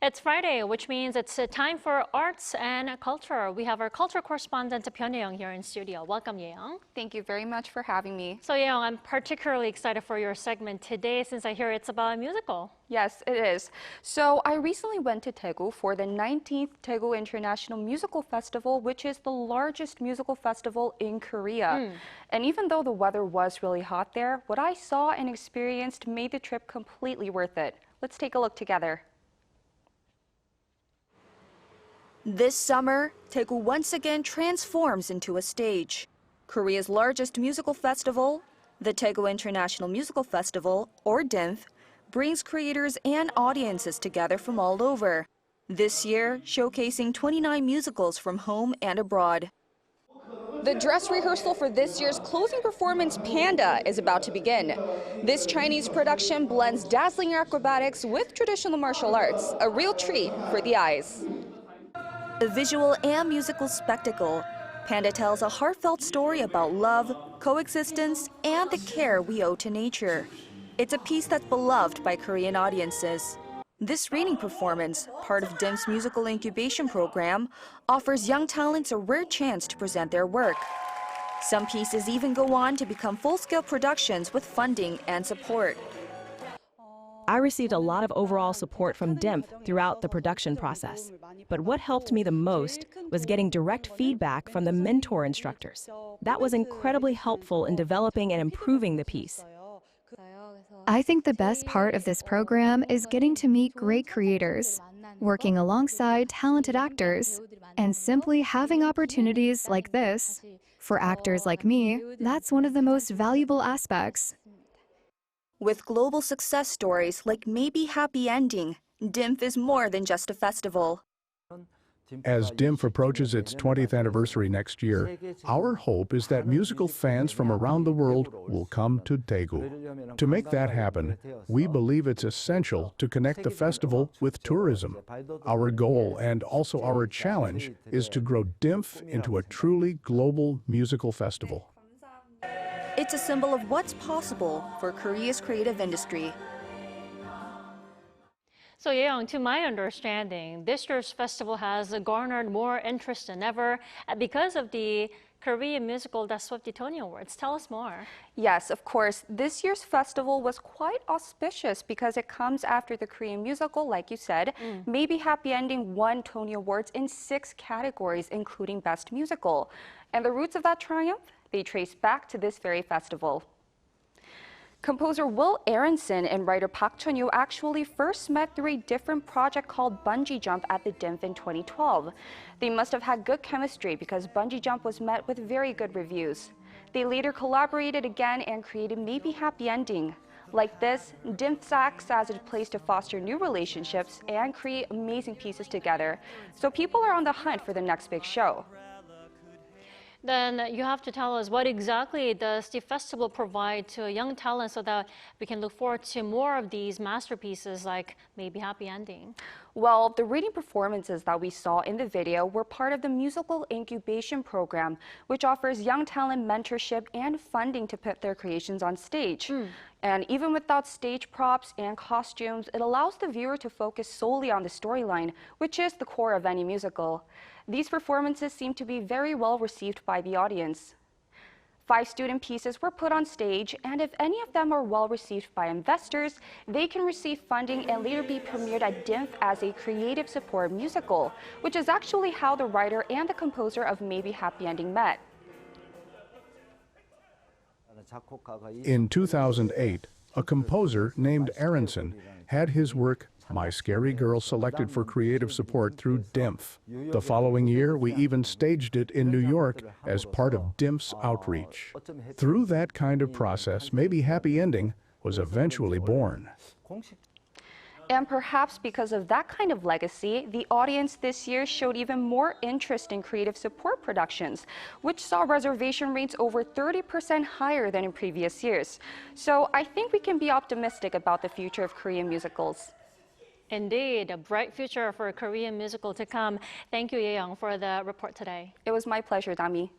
It's Friday, which means it's time for arts and culture. We have our culture correspondent, Byeon Ye-young, here in studio. Welcome, Ye-young. Thank you very much for having me. So, Ye-young, I'm particularly excited for your segment today since I hear it's about a musical. Yes, it is. So I recently went to Daegu for the 19th Daegu International Musical Festival, which is the largest musical festival in Korea. And even though the weather was really hot there, what I saw and experienced made the trip completely worth it. Let's take a look together. This summer, Daegu once again transforms into a stage. Korea's largest musical festival, the Daegu International Musical Festival, or DIMF, brings creators and audiences together from all over. This year, showcasing 29 musicals from home and abroad. The dress rehearsal for this year's closing performance, Panda, is about to begin. This Chinese production blends dazzling acrobatics with traditional martial arts, a real treat for the eyes. A visual and musical spectacle, Panda tells a heartfelt story about love, coexistence, and the care we owe to nature. It's a piece that's beloved by Korean audiences. This reading performance, part of DIMF's musical incubation program, offers young talents a rare chance to present their work. Some pieces even go on to become full-scale productions with funding and support. I received a lot of overall support from DIMF throughout the production process. But what helped me the most was getting direct feedback from the mentor instructors. That was incredibly helpful in developing and improving the piece. I think the best part of this program is getting to meet great creators, working alongside talented actors, and simply having opportunities like this. For actors like me, that's one of the most valuable aspects. With global success stories like Maybe Happy Ending, DIMF is more than just a festival. As DIMF approaches its 20th anniversary next year, our hope is that musical fans from around the world will come to Daegu. To make that happen, we believe it's essential to connect the festival with tourism. Our goal and also our challenge is to grow DIMF into a truly global musical festival. It's a symbol of what's possible for Korea's creative industry. So, Ye-young, to my understanding, this year's festival has garnered more interest than ever because of the Korean musical that swept the Tony Awards. Tell us more. Yes, of course. This year's festival was quite auspicious because it comes after the Korean musical, like you said. Maybe Happy Ending won Tony Awards in 6 categories, including Best Musical. And the roots of that triumph? They trace back to this very festival. Composer Will Aronson and writer Park Chun-yoo actually first met through a different project called Bungee Jump at the DIMF in 2012. They must have had good chemistry because Bungee Jump was met with very good reviews. They later collaborated again and created Maybe Happy Ending. Like this, DIMF acts as a place to foster new relationships and create amazing pieces together. So people are on the hunt for the next big show. Then you have to tell us what exactly does the festival provide to young talent so that we can look forward to more of these masterpieces like Maybe Happy Ending. Well, the reading performances that we saw in the video were part of the musical incubation program, which offers young talent mentorship and funding to put their creations on stage. And even without stage props and costumes, it allows the viewer to focus solely on the storyline, which is the core of any musical. These performances seem to be very well received by the audience. 5 student pieces were put on stage, and if any of them are well received by investors, they can receive funding and later be premiered at DIMF as a creative support musical, which is actually how the writer and the composer of Maybe Happy Ending met. In 2008, a composer named Aronson had his work My Scary Girl selected for creative support through DIMF. The following year, we even staged it in New York as part of DIMF's outreach. Through that kind of process, Maybe Happy Ending was eventually born. And perhaps because of that kind of legacy, the audience this year showed even more interest in creative support productions, which saw reservation rates over 30% higher than in previous years. So I think we can be optimistic about the future of Korean musicals. Indeed, a bright future for a Korean musical to come. Thank you, Ye-young, for the report today. It was my pleasure, Dami.